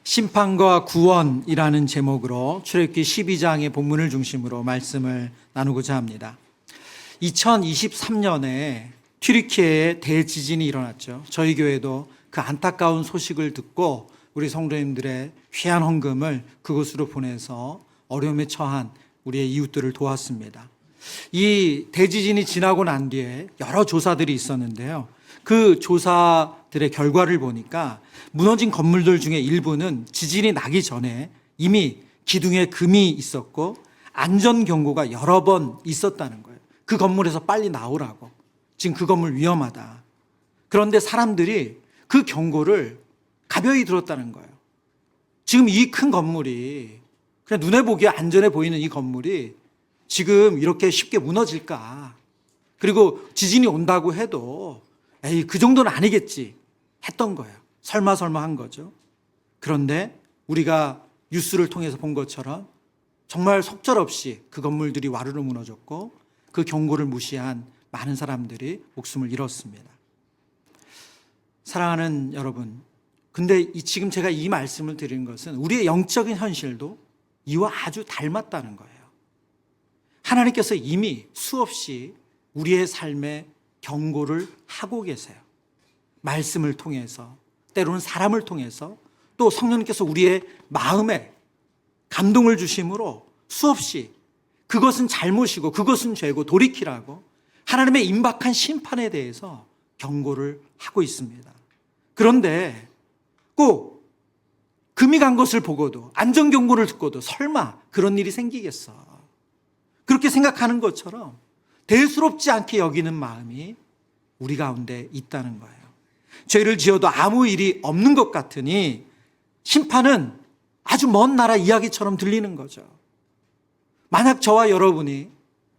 심판과 구원이라는 제목으로 출애굽기 12장의 본문을 중심으로 말씀을 나누고자 합니다. 2023년에 튀르키예에 대지진이 일어났죠. 저희 교회도 그 안타까운 소식을 듣고 우리 성도님들의 귀한 헌금을 그곳으로 보내서 어려움에 처한 우리의 이웃들을 도왔습니다. 이 대지진이 지나고 난 뒤에 여러 조사들이 있었는데요. 그 조사들의 결과를 보니까 무너진 건물들 중에 일부는 지진이 나기 전에 이미 기둥에 금이 있었고 안전 경고가 여러 번 있었다는 거예요. 그 건물에서 빨리 나오라고. 지금 그 건물 위험하다. 그런데 사람들이 그 경고를 가벼이 들었다는 거예요. 지금 이 큰 건물이 그냥 눈에 보기에 안전해 보이는 이 건물이 지금 이렇게 쉽게 무너질까? 그리고 지진이 온다고 해도 에이, 그 정도는 아니겠지 했던 거예요. 설마 한 거죠. 그런데 우리가 뉴스를 통해서 본 것처럼 정말 속절없이 그 건물들이 와르르 무너졌고 그 경고를 무시한 많은 사람들이 목숨을 잃었습니다. 사랑하는 여러분, 근데 지금 제가 이 말씀을 드리는 것은 우리의 영적인 현실도 이와 아주 닮았다는 거예요. 하나님께서 이미 수없이 우리의 삶에 경고를 하고 계세요. 말씀을 통해서, 때로는 사람을 통해서, 또 성령님께서 우리의 마음에 감동을 주심으로 수없이 그것은 잘못이고 그것은 죄고 돌이키라고 하나님의 임박한 심판에 대해서 경고를 하고 있습니다. 그런데 꼭 금이 간 것을 보고도 안전경고를 듣고도 설마 그런 일이 생기겠어. 그렇게 생각하는 것처럼 대수롭지 않게 여기는 마음이 우리 가운데 있다는 거예요. 죄를 지어도 아무 일이 없는 것 같으니 심판은 아주 먼 나라 이야기처럼 들리는 거죠. 만약 저와 여러분이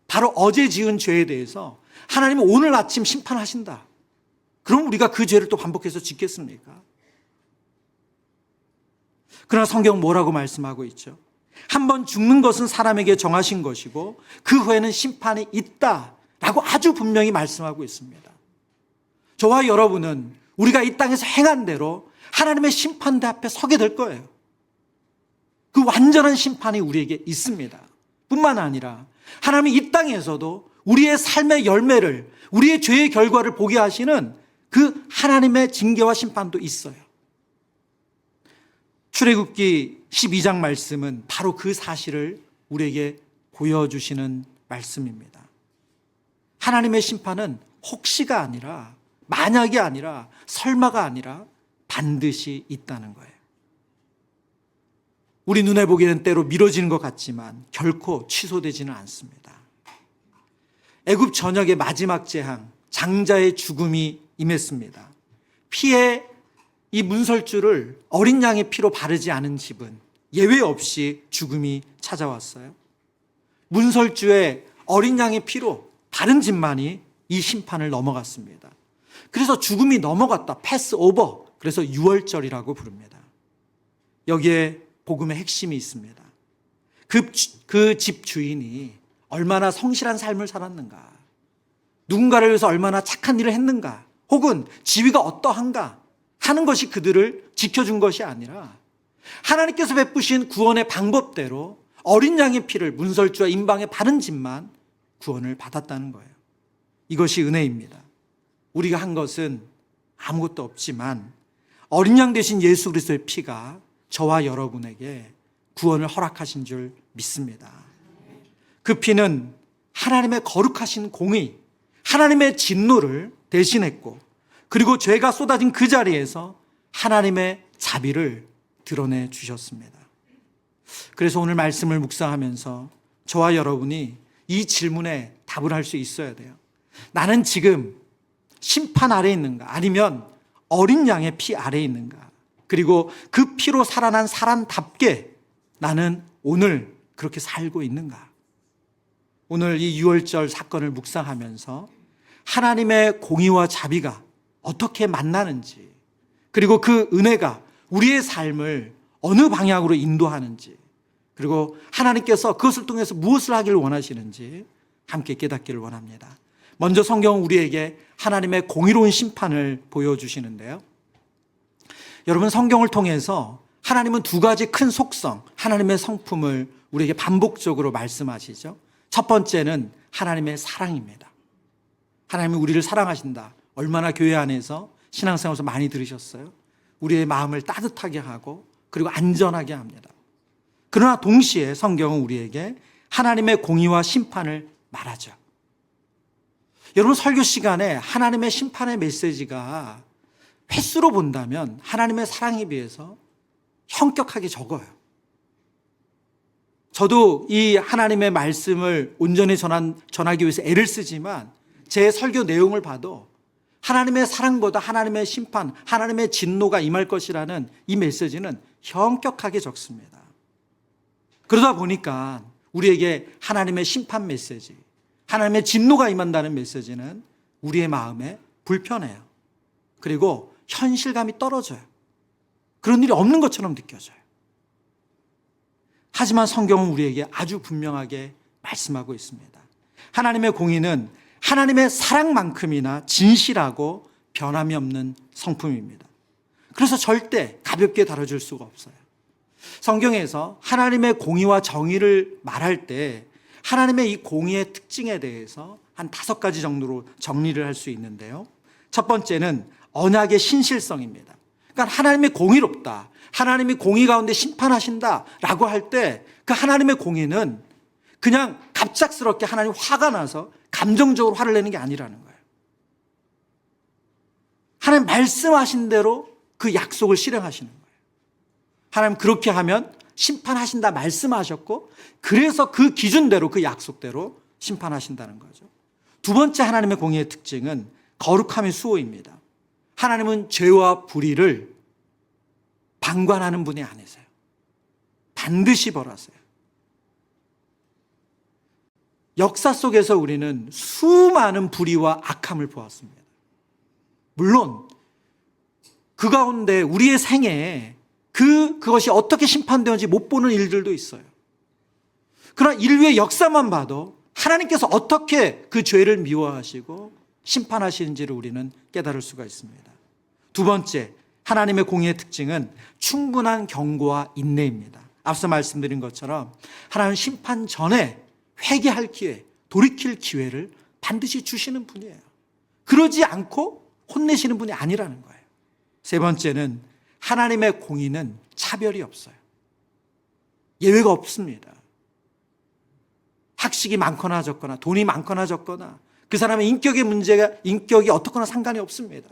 바로 어제 지은 죄에 대해서 하나님은 오늘 아침 심판하신다. 그럼 우리가 그 죄를 또 반복해서 짓겠습니까? 그러나 성경은 뭐라고 말씀하고 있죠? 한번 죽는 것은 사람에게 정하신 것이고 그 후에는 심판이 있다라고 아주 분명히 말씀하고 있습니다. 저와 여러분은 우리가 이 땅에서 행한 대로 하나님의 심판대 앞에 서게 될 거예요. 그 완전한 심판이 우리에게 있습니다. 뿐만 아니라 하나님이 이 땅에서도 우리의 삶의 열매를, 우리의 죄의 결과를 보게 하시는 그 하나님의 징계와 심판도 있어요. 출애굽기 12장 말씀은 바로 그 사실을 우리에게 보여주시는 말씀입니다. 하나님의 심판은 혹시가 아니라, 만약이 아니라, 설마가 아니라 반드시 있다는 거예요. 우리 눈에 보기에는 때로 미뤄지는 것 같지만 결코 취소되지는 않습니다. 애굽 전역의 마지막 재앙, 장자의 죽음이 임했습니다. 피에 이 문설주를 어린 양의 피로 바르지 않은 집은 예외 없이 죽음이 찾아왔어요. 문설주에 어린 양의 피로 바른 집만이 이 심판을 넘어갔습니다. 그래서 죽음이 넘어갔다, 패스 오버, 그래서 유월절이라고 부릅니다. 여기에 복음의 핵심이 있습니다. 그 집 주인이 얼마나 성실한 삶을 살았는가, 누군가를 위해서 얼마나 착한 일을 했는가, 혹은 지위가 어떠한가 하는 것이 그들을 지켜준 것이 아니라 하나님께서 베푸신 구원의 방법대로 어린 양의 피를 문설주와 임방에 바른 집만 구원을 받았다는 거예요. 이것이 은혜입니다. 우리가 한 것은 아무것도 없지만 어린 양 되신 예수 그리스도의 피가 저와 여러분에게 구원을 허락하신 줄 믿습니다. 그 피는 하나님의 거룩하신 공의, 하나님의 진노를 대신했고, 그리고 죄가 쏟아진 그 자리에서 하나님의 자비를 드러내 주셨습니다. 그래서 오늘 말씀을 묵상하면서 저와 여러분이 이 질문에 답을 할 수 있어야 돼요. 나는 지금 심판 아래에 있는가? 아니면 어린 양의 피 아래에 있는가? 그리고 그 피로 살아난 사람답게 나는 오늘 그렇게 살고 있는가? 오늘 이 유월절 사건을 묵상하면서 하나님의 공의와 자비가 어떻게 만나는지, 그리고 그 은혜가 우리의 삶을 어느 방향으로 인도하는지, 그리고 하나님께서 그것을 통해서 무엇을 하기를 원하시는지 함께 깨닫기를 원합니다. 먼저 성경은 우리에게 하나님의 공의로운 심판을 보여주시는데요. 여러분, 성경을 통해서 하나님은 두 가지 큰 속성, 하나님의 성품을 우리에게 반복적으로 말씀하시죠. 첫 번째는 하나님의 사랑입니다. 하나님은 우리를 사랑하신다. 얼마나 교회 안에서 신앙생활에서 많이 들으셨어요? 우리의 마음을 따뜻하게 하고 그리고 안전하게 합니다. 그러나 동시에 성경은 우리에게 하나님의 공의와 심판을 말하죠. 여러분, 설교 시간에 하나님의 심판의 메시지가 횟수로 본다면 하나님의 사랑에 비해서 현격하게 적어요. 저도 이 하나님의 말씀을 온전히 전하기 위해서 애를 쓰지만 제 설교 내용을 봐도 하나님의 사랑보다 하나님의 심판, 하나님의 진노가 임할 것이라는 이 메시지는 현격하게 적습니다. 그러다 보니까 우리에게 하나님의 심판 메시지, 하나님의 진노가 임한다는 메시지는 우리의 마음에 불편해요. 그리고 현실감이 떨어져요. 그런 일이 없는 것처럼 느껴져요. 하지만 성경은 우리에게 아주 분명하게 말씀하고 있습니다. 하나님의 공의는 하나님의 사랑만큼이나 진실하고 변함이 없는 성품입니다. 그래서 절대 가볍게 다뤄줄 수가 없어요. 성경에서 하나님의 공의와 정의를 말할 때 하나님의 이 공의의 특징에 대해서 한 5가지 정도로 정리를 할 수 있는데요. 첫 번째는 언약의 신실성입니다. 그러니까 하나님의 공의롭다, 하나님이 공의 가운데 심판하신다라고 할 때 그 하나님의 공의는 그냥 갑작스럽게 하나님 화가 나서 감정적으로 화를 내는 게 아니라는 거예요. 하나님 말씀하신 대로 그 약속을 실행하시는 거예요. 하나님 그렇게 하면 심판하신다 말씀하셨고 그래서 그 기준대로 그 약속대로 심판하신다는 거죠. 두 번째 하나님의 공의의 특징은 거룩함의 수호입니다. 하나님은 죄와 불의를 방관하는 분이 아니세요. 반드시 벌하세요. 역사 속에서 우리는 수많은 불의와 악함을 보았습니다. 물론 그 가운데 우리의 생애에 그것이 어떻게 심판되었는지 못 보는 일들도 있어요. 그러나 인류의 역사만 봐도 하나님께서 어떻게 그 죄를 미워하시고 심판하시는지를 우리는 깨달을 수가 있습니다. 두 번째, 하나님의 공의의 특징은 충분한 경고와 인내입니다. 앞서 말씀드린 것처럼 하나님은 심판 전에 회개할 기회, 돌이킬 기회를 반드시 주시는 분이에요. 그러지 않고 혼내시는 분이 아니라는 거예요. 세 번째는 하나님의 공의는 차별이 없어요. 예외가 없습니다. 학식이 많거나 적거나 돈이 많거나 적거나 그 사람의 인격이 어떻거나 상관이 없습니다.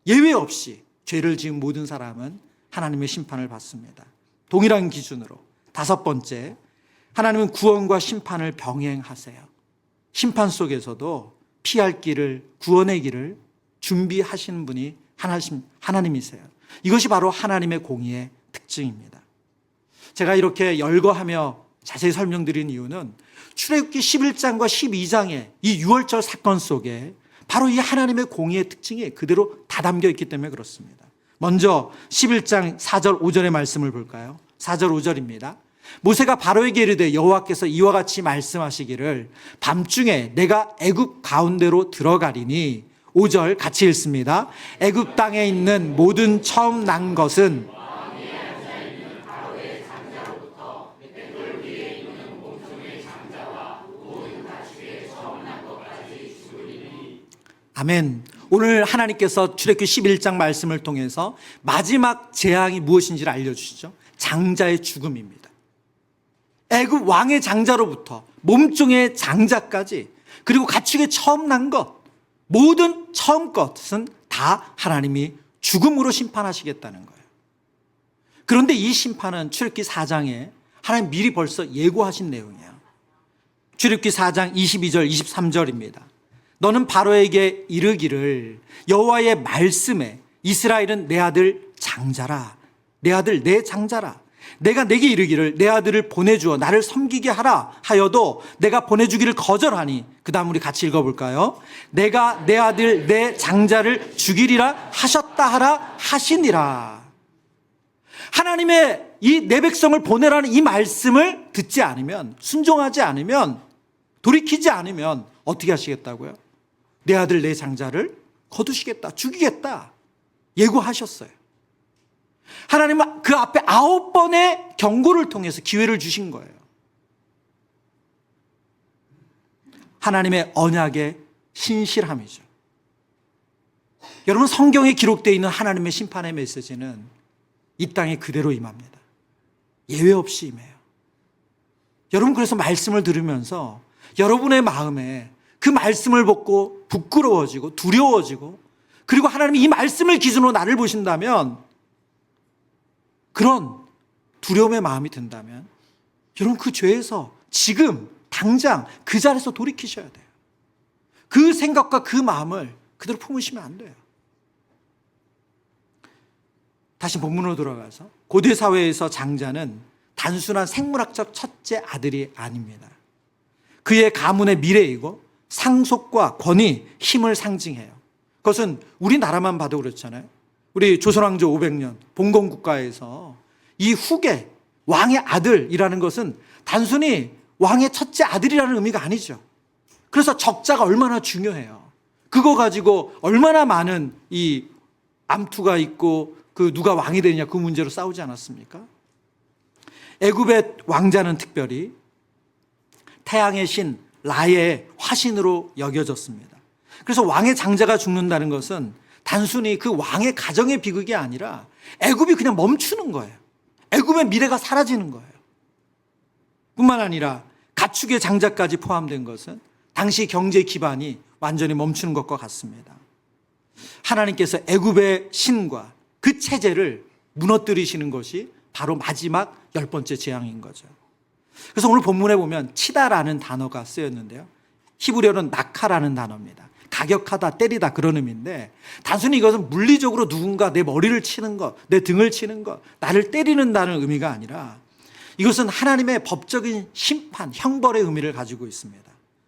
예외 없이 죄를 지은 모든 사람은 하나님의 심판을 받습니다. 동일한 기준으로. 다섯 번째, 하나님은 구원과 심판을 병행하세요. 심판 속에서도 피할 길을, 구원의 길을 준비하시는 분이 하나님이세요. 이것이 바로 하나님의 공의의 특징입니다. 제가 이렇게 열거하며 자세히 설명드린 이유는 출애굽기 11장과 12장의 이 유월절 사건 속에 바로 이 하나님의 공의의 특징이 그대로 다 담겨 있기 때문에 그렇습니다. 먼저 11장 4절 5절의 말씀을 볼까요? 4절 5절입니다. 모세가 바로에게 이르되 여호와께서 이와 같이 말씀하시기를 밤중에 내가 애굽 가운데로 들어가리니 5절 같이 읽습니다. 애굽 땅에 있는 모든 처음 난 것은 아멘. 오늘 하나님께서 출애굽기 11장 말씀을 통해서 마지막 재앙이 무엇인지를 알려주시죠. 장자의 죽음입니다. 애굽 왕의 장자로부터 몸종의 장자까지 그리고 가축의 처음 난 것, 모든 처음 것은 다 하나님이 죽음으로 심판하시겠다는 거예요. 그런데 이 심판은 출애굽기 4장에 하나님 미리 벌써 예고하신 내용이에요. 출애굽기 4장 22절 23절입니다. 너는 바로에게 이르기를 여호와의 말씀에 이스라엘은 내 아들 장자라, 내 아들 내 장자라. 내가 내게 이르기를 내 아들을 보내주어 나를 섬기게 하라 하여도 내가 보내주기를 거절하니, 그 다음 우리 같이 읽어볼까요? 내가 내 아들 내 장자를 죽이리라 하셨다 하라 하시니라. 하나님의 이 내 백성을 보내라는 이 말씀을 듣지 않으면, 순종하지 않으면, 돌이키지 않으면 어떻게 하시겠다고요? 내 아들 내 장자를 거두시겠다, 죽이겠다 예고하셨어요. 하나님은 그 앞에 9번의 경고를 통해서 기회를 주신 거예요. 하나님의 언약의 신실함이죠. 여러분, 성경에 기록되어 있는 하나님의 심판의 메시지는 이 땅에 그대로 임합니다. 예외 없이 임해요. 여러분, 그래서 말씀을 들으면서 여러분의 마음에 그 말씀을 보고 부끄러워지고 두려워지고, 그리고 하나님이 이 말씀을 기준으로 나를 보신다면, 그런 두려움의 마음이 든다면 여러분, 그 죄에서 지금 당장 그 자리에서 돌이키셔야 돼요. 그 생각과 그 마음을 그대로 품으시면 안 돼요. 다시 본문으로 돌아가서, 고대 사회에서 장자는 단순한 생물학적 첫째 아들이 아닙니다. 그의 가문의 미래이고 상속과 권위, 힘을 상징해요. 그것은 우리나라만 봐도 그렇잖아요. 우리 조선왕조 500년 봉건국가에서 이 후계 왕의 아들이라는 것은 단순히 왕의 첫째 아들이라는 의미가 아니죠. 그래서 적자가 얼마나 중요해요. 그거 가지고 얼마나 많은 이 암투가 있고 그 누가 왕이 되느냐 그 문제로 싸우지 않았습니까? 애굽의 왕자는 특별히 태양의 신 라의 화신으로 여겨졌습니다. 그래서 왕의 장자가 죽는다는 것은 단순히 그 왕의 가정의 비극이 아니라 애굽이 그냥 멈추는 거예요. 애굽의 미래가 사라지는 거예요. 뿐만 아니라 가축의 장자까지 포함된 것은 당시 경제 기반이 완전히 멈추는 것과 같습니다. 하나님께서 애굽의 신과 그 체제를 무너뜨리시는 것이 바로 마지막 10번째 재앙인 거죠. 그래서 오늘 본문에 보면 치다라는 단어가 쓰였는데요. 히브리어는 낙하라는 단어입니다. 가격하다, 때리다 그런 의미인데, 단순히 이것은 물리적으로 누군가 내 머리를 치는 것, 내 등을 치는 것, 나를 때리는다는 의미가 아니라 이것은 하나님의 법적인 심판, 형벌의 의미를 가지고 있습니다.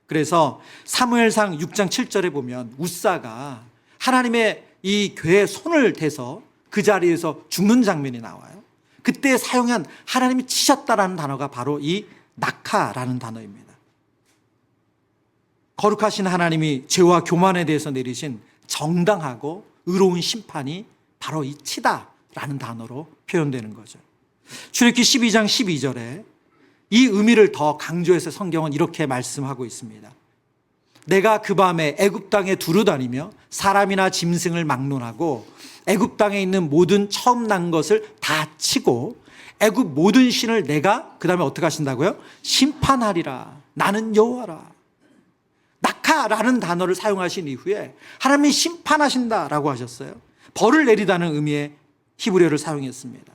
그래서 사무엘상 6장 7절에 보면 웃사가 하나님의 이 궤에 손을 대서 그 자리에서 죽는 장면이 나와요. 그때 사용한 하나님이 치셨다라는 단어가 바로 이 낙하라는 단어입니다. 거룩하신 하나님이 죄와 교만에 대해서 내리신 정당하고 의로운 심판이 바로 이 치다라는 단어로 표현되는 거죠. 출애굽기 12장 12절에 이 의미를 더 강조해서 성경은 이렇게 말씀하고 있습니다. 내가 그 밤에 애굽 땅에 두루다니며 사람이나 짐승을 막론하고 애굽 땅에 있는 모든 처음 난 것을 다 치고 애굽 모든 신을 내가 그 다음에 어떻게 하신다고요? 심판하리라. 나는 여호와라. 낙하라는 단어를 사용하신 이후에 하나님이 심판하신다라고 하셨어요. 벌을 내리다는 의미의 히브리어를 사용했습니다.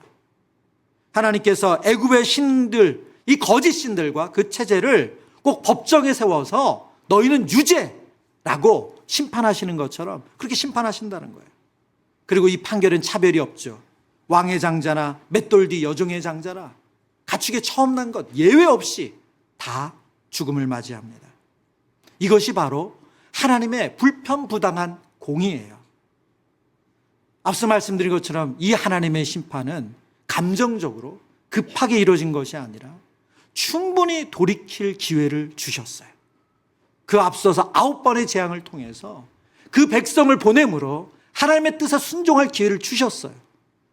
하나님께서 애굽의 신들, 이 거짓 신들과 그 체제를 꼭 법정에 세워서 너희는 유죄라고 심판하시는 것처럼 그렇게 심판하신다는 거예요. 그리고 이 판결은 차별이 없죠. 왕의 장자나 맷돌 뒤 여종의 장자나 가축에 처음 난 것 예외 없이 다 죽음을 맞이합니다. 이것이 바로 하나님의 불편부당한 공의예요. 앞서 말씀드린 것처럼 이 하나님의 심판은 감정적으로 급하게 이루어진 것이 아니라 충분히 돌이킬 기회를 주셨어요. 그 앞서서 9번의 재앙을 통해서 그 백성을 보냄으로 하나님의 뜻에 순종할 기회를 주셨어요.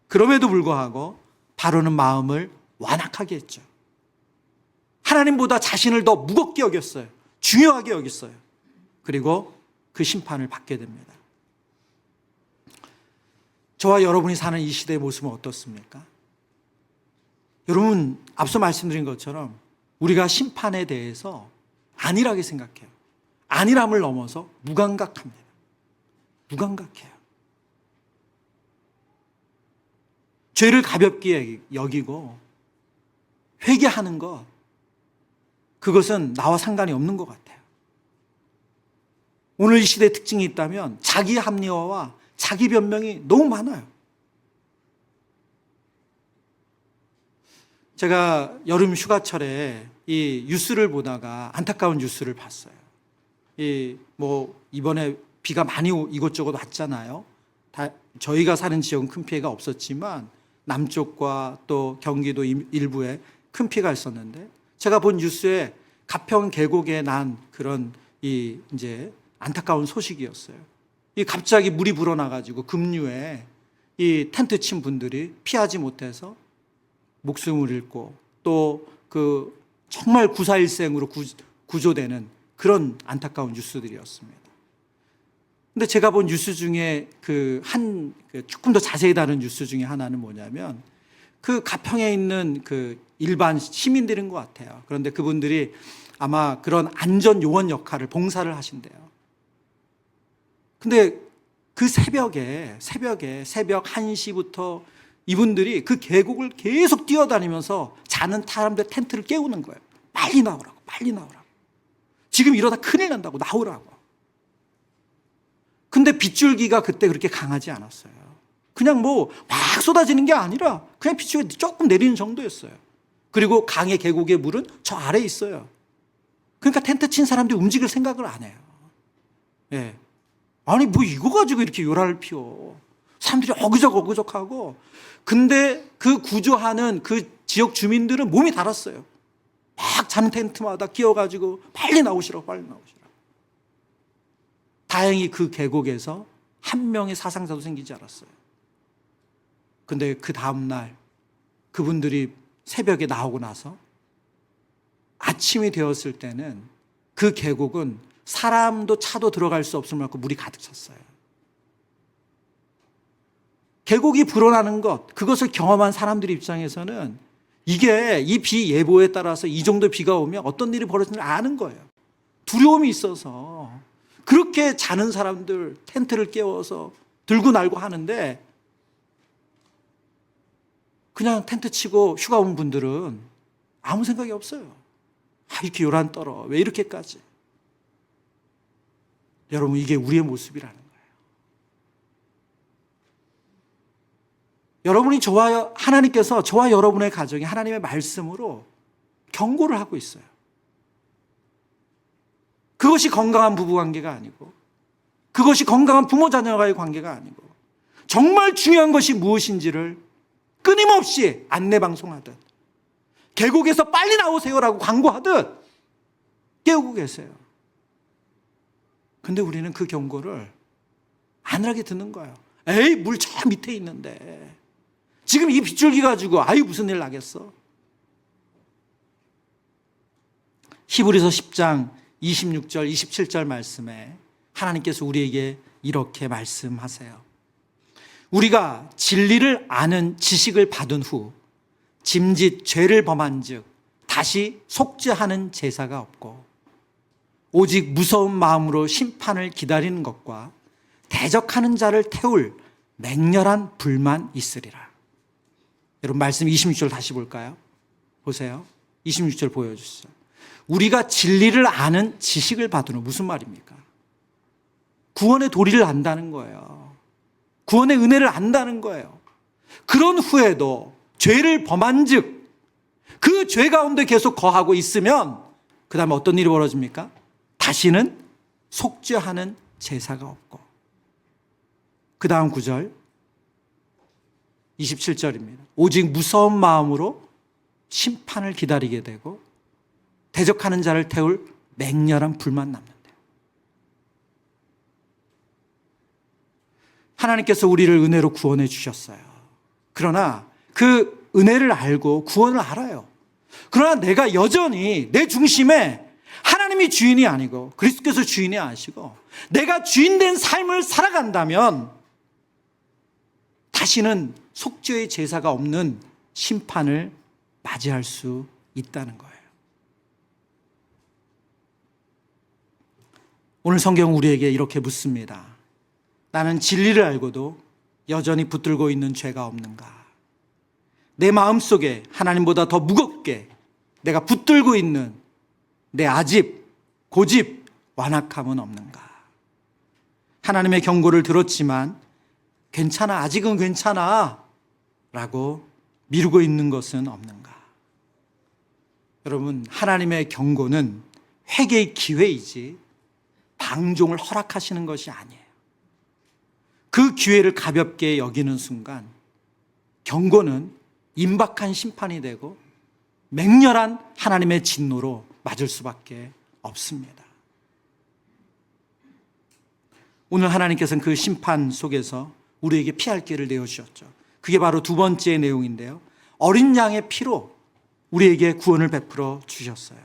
그럼에도 불구하고 바로는 마음을 완악하게 했죠. 하나님보다 자신을 더 무겁게 여겼어요. 중요하게 여겼어요. 그리고 그 심판을 받게 됩니다. 저와 여러분이 사는 이 시대의 모습은 어떻습니까? 여러분, 앞서 말씀드린 것처럼 우리가 심판에 대해서 안일하게 생각해요. 안일함을 넘어서 무감각합니다. 무감각해요. 죄를 가볍게 여기고 회개하는 것, 그것은 나와 상관이 없는 것 같아요. 오늘 이 시대의 특징이 있다면 자기 합리화와 자기 변명이 너무 많아요. 제가 여름 휴가철에 이 뉴스를 보다가 안타까운 뉴스를 봤어요. 이번에 비가 많이 이곳저곳 왔잖아요. 저희가 사는 지역은 큰 피해가 없었지만 남쪽과 또 경기도 일부에 큰 피해가 있었는데, 제가 본 뉴스에 가평 계곡에 난 그런 이제 안타까운 소식이었어요. 이 갑자기 물이 불어나가지고 급류에 이 텐트 친 분들이 피하지 못해서 목숨을 잃고 또 그 정말 구사일생으로 구조되는 그런 안타까운 뉴스들이었습니다. 근데 제가 본 뉴스 중에 조금 더 자세히 다룬 뉴스 중에 하나는 뭐냐면 그 가평에 있는 그 일반 시민들인 것 같아요. 그런데 그분들이 아마 그런 안전 요원 역할을 봉사를 하신대요. 근데 그 새벽 1시부터 이분들이 그 계곡을 계속 뛰어다니면서 자는 사람들 텐트를 깨우는 거예요. 빨리 나오라고, 빨리 나오라고. 지금 이러다 큰일 난다고, 나오라고. 근데 빗줄기가 그때 그렇게 강하지 않았어요. 그냥 뭐 막 쏟아지는 게 아니라 그냥 빗줄기가 조금 내리는 정도였어요. 그리고 강의 계곡의 물은 저 아래에 있어요. 그러니까 텐트 친 사람들이 움직일 생각을 안 해요. 예. 아니 뭐 이거 가지고 이렇게 요란을 피워. 사람들이 어그적어그적하고. 근데 그 구조하는 그 지역 주민들은 몸이 달았어요. 막 자는 텐트마다 끼어가지고 빨리 나오시라고, 빨리 나오시라고. 다행히 그 계곡에서 한 명의 사상자도 생기지 않았어요. 근데 그 다음날 그분들이 새벽에 나오고 나서 아침이 되었을 때는 그 계곡은 사람도 차도 들어갈 수 없을 만큼 물이 가득 찼어요. 계곡이 불어나는 것, 그것을 경험한 사람들 입장에서는 이게 이 비 예보에 따라서 이 정도 비가 오면 어떤 일이 벌어지는지 아는 거예요. 두려움이 있어서 그렇게 자는 사람들 텐트를 깨워서 들고 날고 하는데 그냥 텐트 치고 휴가 온 분들은 아무 생각이 없어요. 이렇게 요란 떨어. 왜 이렇게까지? 여러분, 이게 우리의 모습이라는 거예요. 하나님께서 저와 여러분의 가정에 하나님의 말씀으로 경고를 하고 있어요. 그것이 건강한 부부관계가 아니고, 그것이 건강한 부모 자녀와의 관계가 아니고, 정말 중요한 것이 무엇인지를 끊임없이 안내방송하듯, 계곡에서 빨리 나오세요라고 광고하듯 깨우고 계세요. 근데 우리는 그 경고를 안일하게 듣는 거예요. 에이, 물 저 밑에 있는데 지금 이 빗줄기 가지고 무슨 일 나겠어? 히브리서 10장 26절 27절 말씀에 하나님께서 우리에게 이렇게 말씀하세요. 우리가 진리를 아는 지식을 받은 후 짐짓 죄를 범한 즉 다시 속죄하는 제사가 없고 오직 무서운 마음으로 심판을 기다리는 것과 대적하는 자를 태울 맹렬한 불만 있으리라. 여러분, 말씀 26절 다시 볼까요? 보세요. 26절 보여주시죠. 우리가 진리를 아는 지식을 받은 후, 무슨 말입니까? 구원의 도리를 안다는 거예요. 구원의 은혜를 안다는 거예요. 그런 후에도 죄를 범한 즉 그 죄 가운데 계속 거하고 있으면 그 다음에 어떤 일이 벌어집니까? 다시는 속죄하는 제사가 없고, 그 다음 구절 27절입니다. 오직 무서운 마음으로 심판을 기다리게 되고 대적하는 자를 태울 맹렬한 불만 남는다. 하나님께서 우리를 은혜로 구원해 주셨어요. 그러나 그 은혜를 알고 구원을 알아요. 그러나 내가 여전히 내 중심에 하나님이 주인이 아니고 그리스도께서 주인이 아니시고 내가 주인된 삶을 살아간다면 다시는 속죄의 제사가 없는 심판을 맞이할 수 있다는 거예요. 오늘 성경은 우리에게 이렇게 묻습니다. 나는 진리를 알고도 여전히 붙들고 있는 죄가 없는가? 내 마음속에 하나님보다 더 무겁게 내가 붙들고 있는 내 아집, 고집, 완악함은 없는가? 하나님의 경고를 들었지만 괜찮아, 아직은 괜찮아 라고 미루고 있는 것은 없는가? 여러분, 하나님의 경고는 회개의 기회이지 방종을 허락하시는 것이 아니에요. 그 기회를 가볍게 여기는 순간 경고는 임박한 심판이 되고 맹렬한 하나님의 진노로 맞을 수밖에 없습니다. 오늘 하나님께서는 그 심판 속에서 우리에게 피할 길을 내어주셨죠. 그게 바로 두 번째 내용인데요. 어린 양의 피로 우리에게 구원을 베풀어 주셨어요.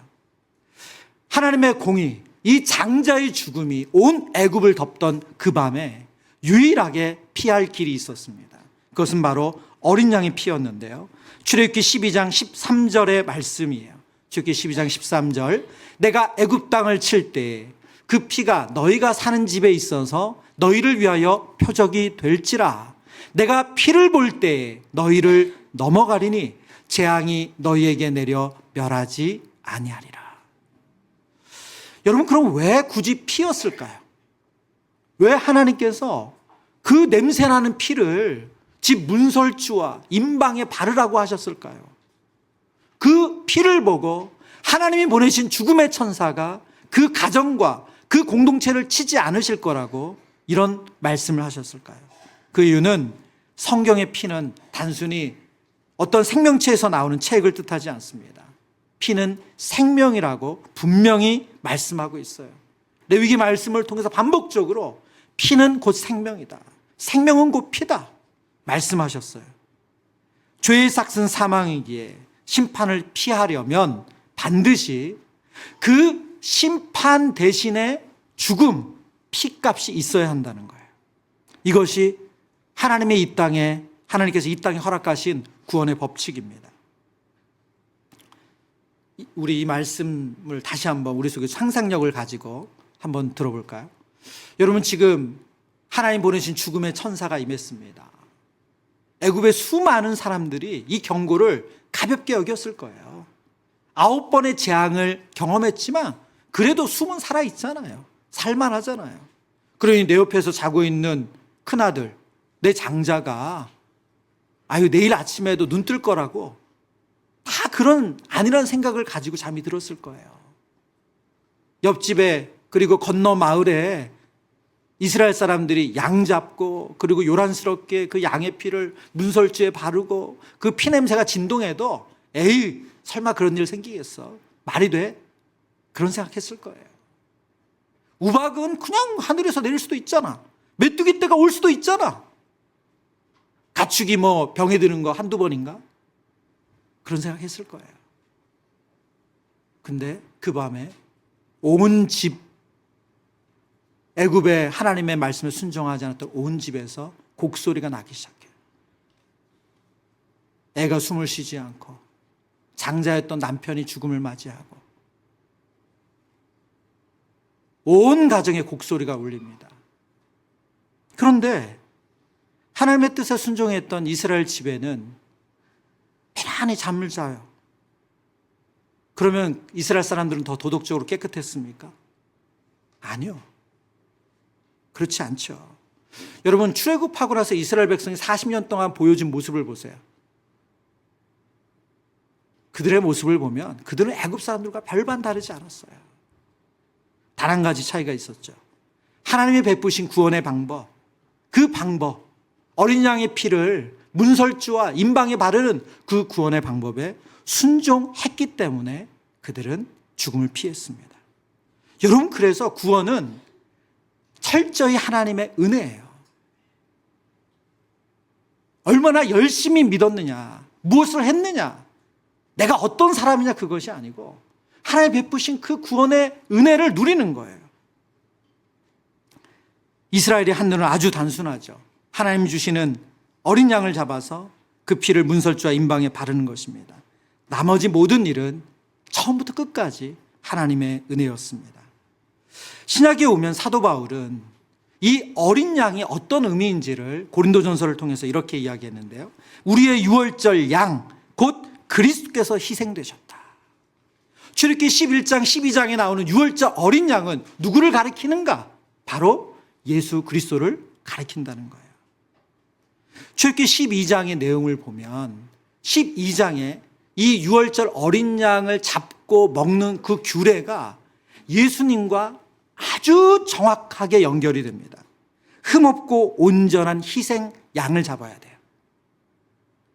하나님의 공의, 이 장자의 죽음이 온 애굽을 덮던 그 밤에 유일하게 피할 길이 있었습니다. 그것은 바로 어린 양의 피였는데요. 출애굽기 12장 13절의 말씀이에요. 출애굽기 12장 13절, 내가 애굽 땅을 칠 때 그 피가 너희가 사는 집에 있어서 너희를 위하여 표적이 될지라. 내가 피를 볼 때 너희를 넘어가리니 재앙이 너희에게 내려 멸하지 아니하리라. 여러분, 그럼 왜 굳이 피였을까요? 왜 하나님께서 그 냄새나는 피를 집 문설주와 임방에 바르라고 하셨을까요? 그 피를 보고 하나님이 보내신 죽음의 천사가 그 가정과 그 공동체를 치지 않으실 거라고 이런 말씀을 하셨을까요? 그 이유는 성경의 피는 단순히 어떤 생명체에서 나오는 체액을 뜻하지 않습니다. 피는 생명이라고 분명히 말씀하고 있어요. 레위기 말씀을 통해서 반복적으로 피는 곧 생명이다, 생명은 곧 피다 말씀하셨어요. 죄의 삭은 사망이기에 심판을 피하려면 반드시 그 심판 대신에 죽음, 피값이 있어야 한다는 거예요. 이것이 하나님의 이 땅에, 하나님께서 이 땅에 허락하신 구원의 법칙입니다. 우리 이 말씀을 다시 한번 우리 속에 상상력을 가지고 한번 들어볼까요? 여러분, 지금 하나님 보내신 죽음의 천사가 임했습니다. 애굽의 수많은 사람들이 이 경고를 가볍게 여겼을 거예요. 9번의 재앙을 경험했지만 그래도 숨은 살아있잖아요. 살만하잖아요. 그러니 내 옆에서 자고 있는 큰아들, 내 장자가 내일 아침에도 눈 뜰 거라고 다 그런 아니라는 생각을 가지고 잠이 들었을 거예요. 옆집에 그리고 건너 마을에 이스라엘 사람들이 양 잡고 그리고 요란스럽게 그 양의 피를 문설주에 바르고 그 피 냄새가 진동해도 에이, 설마 그런 일 생기겠어? 말이 돼? 그런 생각했을 거예요. 우박은 그냥 하늘에서 내릴 수도 있잖아. 메뚜기 떼가 올 수도 있잖아. 가축이 병에 드는 거 한두 번인가? 그런 생각했을 거예요. 근데 그 밤에 온 집, 애굽의 하나님의 말씀에 순종하지 않았던 온 집에서 곡소리가 나기 시작해요. 애가 숨을 쉬지 않고 장자였던 남편이 죽음을 맞이하고 온 가정에 곡소리가 울립니다. 그런데 하나님의 뜻에 순종했던 이스라엘 집에는 편안히 잠을 자요. 그러면 이스라엘 사람들은 더 도덕적으로 깨끗했습니까? 아니요. 그렇지 않죠. 여러분, 출애굽하고 나서 이스라엘 백성이 40년 동안 보여준 모습을 보세요. 그들의 모습을 보면 그들은 애굽 사람들과 별반 다르지 않았어요. 단 한 가지 차이가 있었죠. 하나님이 베푸신 구원의 방법, 그 방법, 어린 양의 피를 문설주와 임방에 바르는 그 구원의 방법에 순종했기 때문에 그들은 죽음을 피했습니다. 여러분, 그래서 구원은 철저히 하나님의 은혜예요. 얼마나 열심히 믿었느냐, 무엇을 했느냐, 내가 어떤 사람이냐, 그것이 아니고 하나님 베푸신 그 구원의 은혜를 누리는 거예요. 이스라엘의 한눈은 아주 단순하죠. 하나님 주시는 어린 양을 잡아서 그 피를 문설주와 임방에 바르는 것입니다. 나머지 모든 일은 처음부터 끝까지 하나님의 은혜였습니다. 신약에 오면 사도 바울은 이 어린 양이 어떤 의미인지를 고린도전서를 통해서 이렇게 이야기했는데요. 우리의 유월절 양, 곧 그리스도께서 희생되셨다. 출애굽기 11장 12장에 나오는 유월절 어린 양은 누구를 가리키는가? 바로 예수 그리스도를 가리킨다는 거예요. 출애굽기 12장의 내용을 보면 12장에 이 유월절 어린 양을 잡고 먹는 그 규례가 예수님과 아주 정확하게 연결이 됩니다. 흠없고 온전한 희생 양을 잡아야 돼요.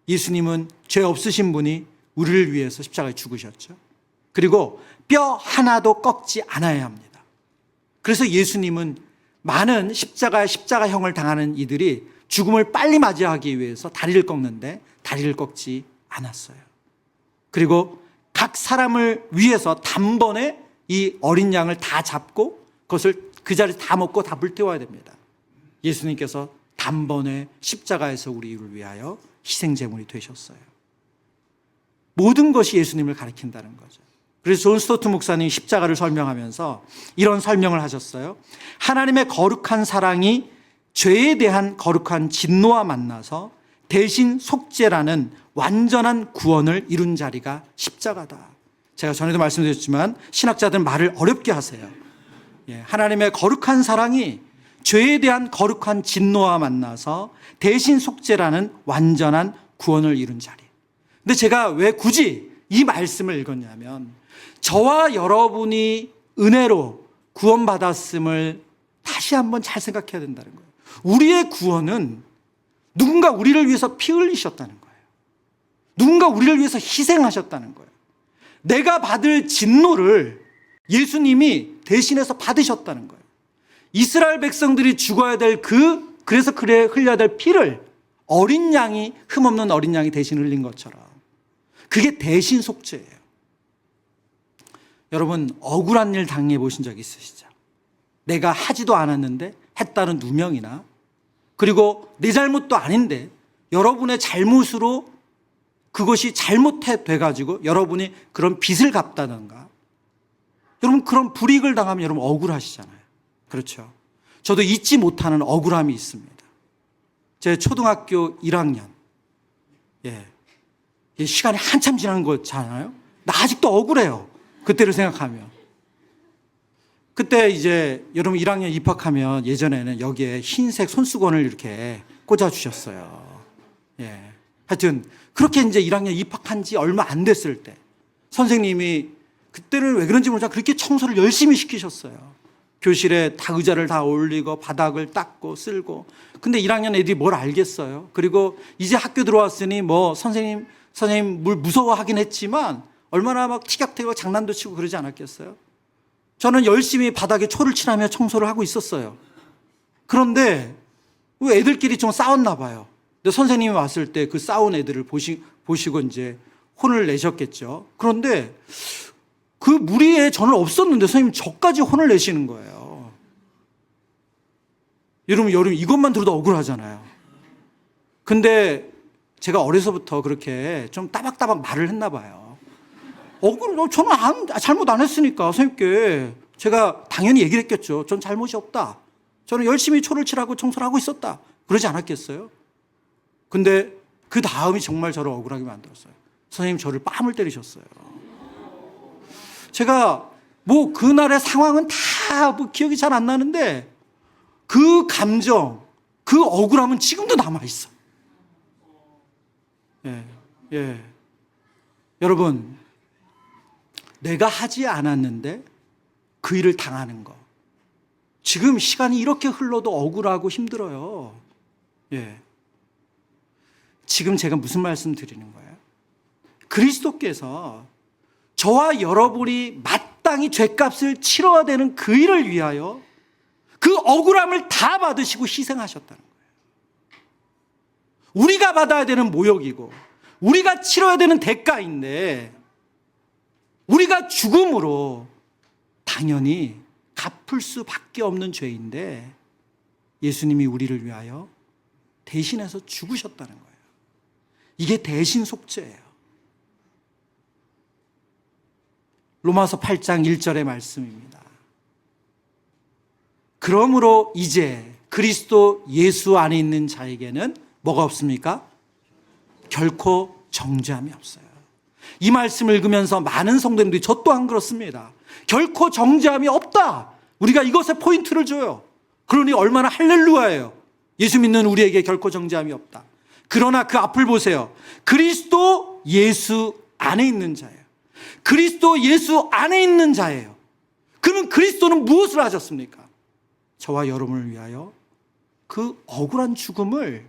예수님은 죄 없으신 분이 우리를 위해서 십자가에 죽으셨죠. 그리고 뼈 하나도 꺾지 않아야 합니다. 그래서 예수님은 많은 십자가형을 당하는 이들이 죽음을 빨리 맞이하기 위해서 다리를 꺾는데 다리를 꺾지 않았어요. 그리고 각 사람을 위해서 단번에 이 어린 양을 다 잡고 그것을 그 자리에서 다 먹고 다 불태워야 됩니다. 예수님께서 단번에 십자가에서 우리를 위하여 희생제물이 되셨어요. 모든 것이 예수님을 가리킨다는 거죠. 그래서 존 스토트 목사님이 십자가를 설명하면서 이런 설명을 하셨어요. 하나님의 거룩한 사랑이 죄에 대한 거룩한 진노와 만나서 대신 속죄라는 완전한 구원을 이룬 자리가 십자가다. 제가 전에도 말씀드렸지만 신학자들은 말을 어렵게 하세요. 하나님의 거룩한 사랑이 죄에 대한 거룩한 진노와 만나서 대신 속죄라는 완전한 구원을 이룬 자리. 근데 제가 왜 굳이 이 말씀을 읽었냐면 저와 여러분이 은혜로 구원받았음을 다시 한번 잘 생각해야 된다는 거예요. 우리의 구원은 누군가 우리를 위해서 피 흘리셨다는 거예요. 누군가 우리를 위해서 희생하셨다는 거예요. 내가 받을 진노를 예수님이 대신해서 받으셨다는 거예요. 이스라엘 백성들이 죽어야 될 그래서 흘려야 될 피를 어린 양이, 흠없는 어린 양이 대신 흘린 것처럼 그게 대신 속죄예요. 여러분, 억울한 일 당해 보신 적 있으시죠? 내가 하지도 않았는데 했다는 누명이나, 그리고 내 잘못도 아닌데 여러분의 잘못으로 그것이 잘못돼가지고 여러분이 그런 빚을 갚다던가, 여러분 그런 불이익을 당하면 여러분 억울하시잖아요. 그렇죠? 저도 잊지 못하는 억울함이 있습니다. 제 초등학교 1학년, 시간이 한참 지난 거잖아요. 나 아직도 억울해요. 그때를 생각하면. 그때 이제 여러분 1학년 입학하면 예전에는 여기에 흰색 손수건을 이렇게 꽂아주셨어요. 하여튼 그렇게 이제 1학년 입학한 지 얼마 안 됐을 때 선생님이 그때는 왜 그런지 모르지만 그렇게 청소를 열심히 시키셨어요. 교실에 다 의자를 다 올리고 바닥을 닦고 쓸고. 근데 1학년 애들이 뭘 알겠어요. 그리고 이제 학교 들어왔으니 뭐 선생님 물 무서워하긴 했지만 얼마나 막 티격태격 장난도 치고 그러지 않았겠어요. 저는 열심히 바닥에 초를 칠하며 청소를 하고 있었어요. 그런데 애들끼리 좀 싸웠나 봐요. 근데 선생님이 왔을 때 그 싸운 애들을 보시고 이제 혼을 내셨겠죠. 그런데 그 무리에 저는 없었는데 선생님 저까지 혼을 내시는 거예요. 여러분 이것만 들어도 억울하잖아요. 근데 제가 어려서부터 그렇게 좀 따박따박 말을 했나 봐요. 저는 잘못 안 했으니까 선생님께 제가 당연히 얘기를 했겠죠. 전 잘못이 없다. 저는 열심히 초를 칠하고 청소를 하고 있었다. 그러지 않았겠어요? 근데 그 다음이 정말 저를 억울하게 만들었어요. 선생님 저를 뺨을 때리셨어요. 제가 뭐 그날의 상황은 다 뭐 기억이 잘 안 나는데 그 감정, 그 억울함은 지금도 남아있어. 여러분, 내가 하지 않았는데 그 일을 당하는 거. 지금 시간이 이렇게 흘러도 억울하고 힘들어요. 지금 제가 무슨 말씀 드리는 거예요? 그리스도께서 저와 여러분이 마땅히 죄값을 치러야 되는 그 일을 위하여 그 억울함을 다 받으시고 희생하셨다는 거예요. 우리가 받아야 되는 모욕이고 우리가 치러야 되는 대가인데 우리가 죽음으로 당연히 갚을 수밖에 없는 죄인데 예수님이 우리를 위하여 대신해서 죽으셨다는 거예요. 이게 대신 속죄예요. 로마서 8장 1절의 말씀입니다. 그러므로 이제 그리스도 예수 안에 있는 자에게는 뭐가 없습니까? 결코 정죄함이 없어요. 이 말씀을 읽으면서 많은 성도님들이 저 또한 그렇습니다. 결코 정죄함이 없다. 우리가 이것에 포인트를 줘요. 그러니 얼마나 할렐루야예요. 예수 믿는 우리에게 결코 정죄함이 없다. 그러나 그 앞을 보세요. 그리스도 예수 안에 있는 자예요. 그리스도 예수 안에 있는 자예요. 그러면 그리스도는 무엇을 하셨습니까? 저와 여러분을 위하여 그 억울한 죽음을,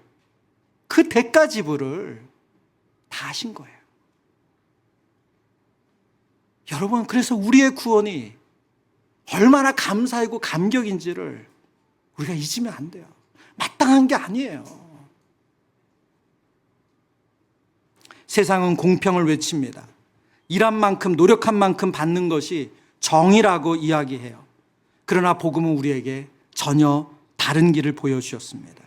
그 대가 지불을 다 하신 거예요. 여러분, 그래서 우리의 구원이 얼마나 감사하고 감격인지를 우리가 잊으면 안 돼요. 마땅한 게 아니에요. 세상은 공평을 외칩니다. 일한 만큼, 노력한 만큼 받는 것이 정의라고 이야기해요. 그러나 복음은 우리에게 전혀 다른 길을 보여주셨습니다.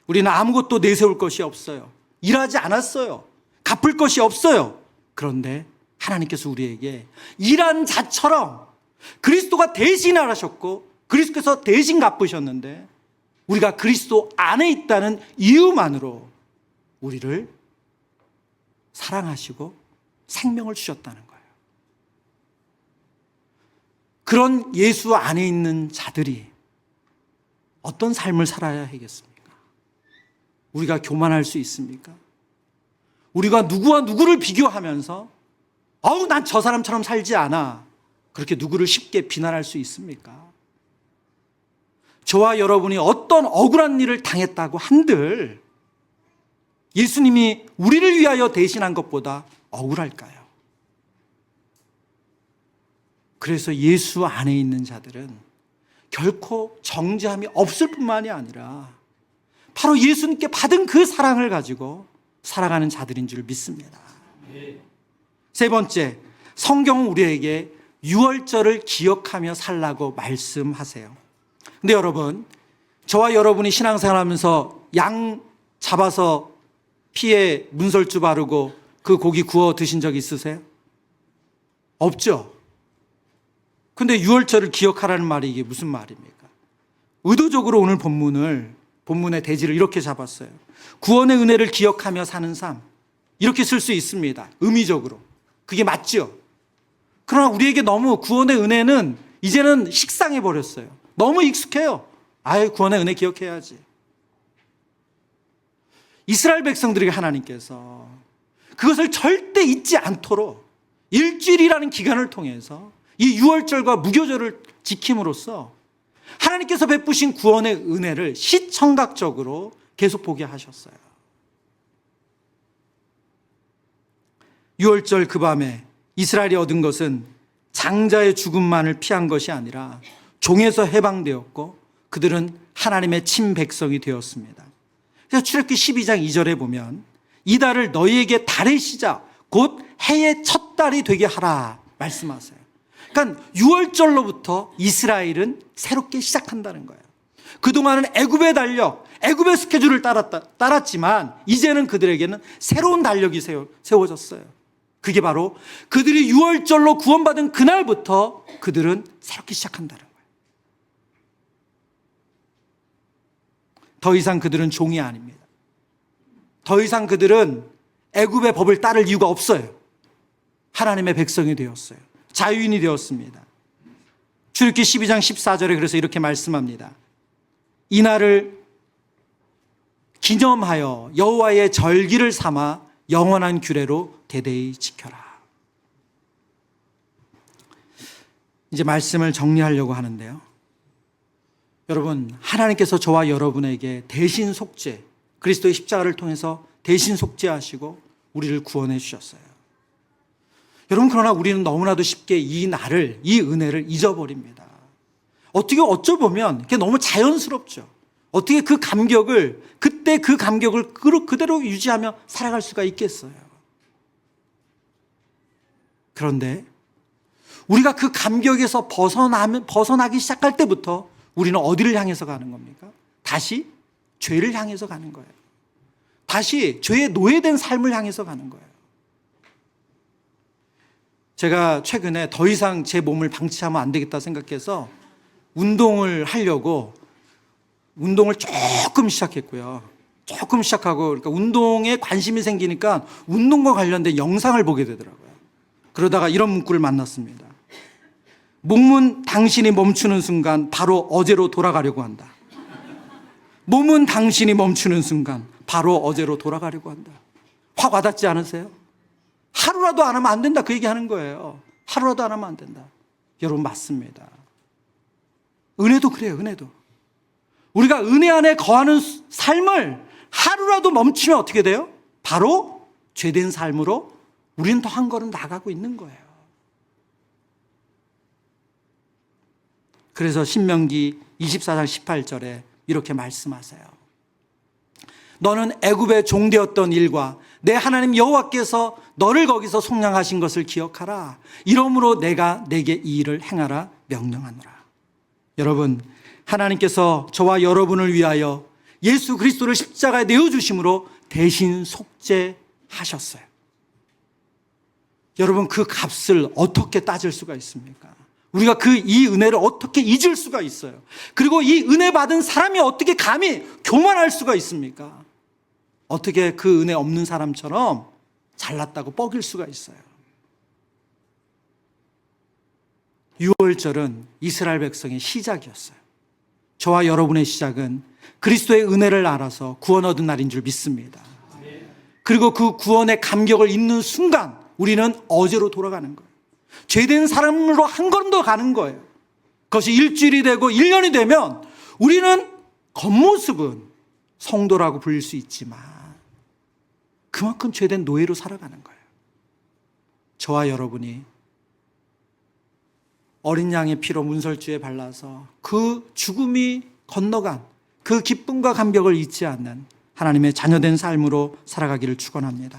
우리는 아무것도 내세울 것이 없어요. 일하지 않았어요. 갚을 것이 없어요. 그런데 하나님께서 우리에게 일한 자처럼 그리스도가 대신 하셨고 그리스도께서 대신 갚으셨는데 우리가 그리스도 안에 있다는 이유만으로 우리를 사랑하시고 생명을 주셨다는 거예요. 그런 예수 안에 있는 자들이 어떤 삶을 살아야 하겠습니까? 우리가 교만할 수 있습니까? 우리가 누구와 누구를 비교하면서 난 저 사람처럼 살지 않아, 그렇게 누구를 쉽게 비난할 수 있습니까? 저와 여러분이 어떤 억울한 일을 당했다고 한들 예수님이 우리를 위하여 대신한 것보다 억울할까요? 그래서 예수 안에 있는 자들은 결코 정죄함이 없을 뿐만이 아니라 바로 예수님께 받은 그 사랑을 가지고 살아가는 자들인 줄 믿습니다. 세 번째, 성경은 우리에게 유월절을 기억하며 살라고 말씀하세요. 근데 여러분, 저와 여러분이 신앙생활하면서 양 잡아서 피에 문설주 바르고 그 고기 구워 드신 적 있으세요? 없죠? 근데 유월절을 기억하라는 말이 이게 무슨 말입니까? 의도적으로 오늘 본문의 대지를 이렇게 잡았어요. 구원의 은혜를 기억하며 사는 삶, 이렇게 쓸 수 있습니다. 의미적으로. 그게 맞죠? 그러나 우리에게 너무 구원의 은혜는 이제는 식상해 버렸어요. 너무 익숙해요. 구원의 은혜 기억해야지. 이스라엘 백성들에게 하나님께서 그것을 절대 잊지 않도록 일주일이라는 기간을 통해서 이 유월절과 무교절을 지킴으로써 하나님께서 베푸신 구원의 은혜를 시청각적으로 계속 보게 하셨어요. 유월절 그 밤에 이스라엘이 얻은 것은 장자의 죽음만을 피한 것이 아니라 종에서 해방되었고 그들은 하나님의 친백성이 되었습니다. 그래서 출애굽기 12장 2절에 보면 이 달을 너희에게 달의 시작 곧 해의 첫 달이 되게 하라 말씀하세요. 그러니까 유월절로부터 이스라엘은 새롭게 시작한다는 거예요. 그동안은 애굽의 달력, 애굽의 스케줄을 따랐지만 이제는 그들에게는 새로운 달력이 세워졌어요. 그게 바로 그들이 유월절로 구원받은 그날부터 그들은 새롭게 시작한다는 거예요. 더 이상 그들은 종이 아닙니다. 더 이상 그들은 애굽의 법을 따를 이유가 없어요. 하나님의 백성이 되었어요. 자유인이 되었습니다. 출애굽기 12장 14절에 그래서 이렇게 말씀합니다. 이날을 기념하여 여호와의 절기를 삼아 영원한 규례로 대대히 지켜라. 이제 말씀을 정리하려고 하는데요. 여러분, 하나님께서 저와 여러분에게 대신 속죄, 그리스도의 십자가를 통해서 대신 속죄하시고 우리를 구원해 주셨어요. 여러분, 그러나 우리는 너무나도 쉽게 이 날을, 이 은혜를 잊어버립니다. 어쩌보면 그게 너무 자연스럽죠. 어떻게 그 감격을, 그때 그 감격을 그대로 유지하며 살아갈 수가 있겠어요. 그런데 우리가 그 감격에서 벗어나기 시작할 때부터 우리는 어디를 향해서 가는 겁니까? 다시 죄를 향해서 가는 거예요. 다시 죄에 노예된 삶을 향해서 가는 거예요. 제가 최근에 더 이상 제 몸을 방치하면 안 되겠다 생각해서 운동을 하려고 운동을 조금 시작했고요. 조금 시작하고 그러니까 운동에 관심이 생기니까 운동과 관련된 영상을 보게 되더라고요. 그러다가 이런 문구를 만났습니다. 몸은 당신이 멈추는 순간 바로 어제로 돌아가려고 한다. 몸은 당신이 멈추는 순간 바로 어제로 돌아가려고 한다. 확 와닿지 않으세요? 하루라도 안 하면 안 된다 그 얘기하는 거예요. 하루라도 안 하면 안 된다. 여러분, 맞습니다. 은혜도 그래요. 은혜도 우리가 은혜 안에 거하는 삶을 하루라도 멈추면 어떻게 돼요? 바로 죄된 삶으로 우리는 더 한 걸음 나가고 있는 거예요. 그래서 신명기 24장 18절에 이렇게 말씀하세요. 너는 애굽의 종되었던 일과 내 하나님 여호와께서 너를 거기서 속량하신 것을 기억하라. 이러므로 내가 내게 이 일을 행하라 명령하노라. 여러분, 하나님께서 저와 여러분을 위하여 예수 그리스도를 십자가에 내어주심으로 대신 속죄하셨어요. 여러분, 그 값을 어떻게 따질 수가 있습니까? 우리가 이 은혜를 어떻게 잊을 수가 있어요? 그리고 이 은혜 받은 사람이 어떻게 감히 교만할 수가 있습니까? 어떻게 그 은혜 없는 사람처럼 잘났다고 뻐길 수가 있어요? 유월절은 이스라엘 백성의 시작이었어요. 저와 여러분의 시작은 그리스도의 은혜를 알아서 구원 얻은 날인 줄 믿습니다. 그리고 그 구원의 감격을 잊는 순간 우리는 어제로 돌아가는 거예요. 죄된 사람으로 한 걸음 더 가는 거예요. 그것이 일주일이 되고 1년이 되면 우리는 겉모습은 성도라고 불릴 수 있지만 그만큼 죄된 노예로 살아가는 거예요. 저와 여러분이 어린 양의 피로 문설주에 발라서 그 죽음이 건너간 그 기쁨과 감격을 잊지 않는 하나님의 자녀된 삶으로 살아가기를 축원합니다.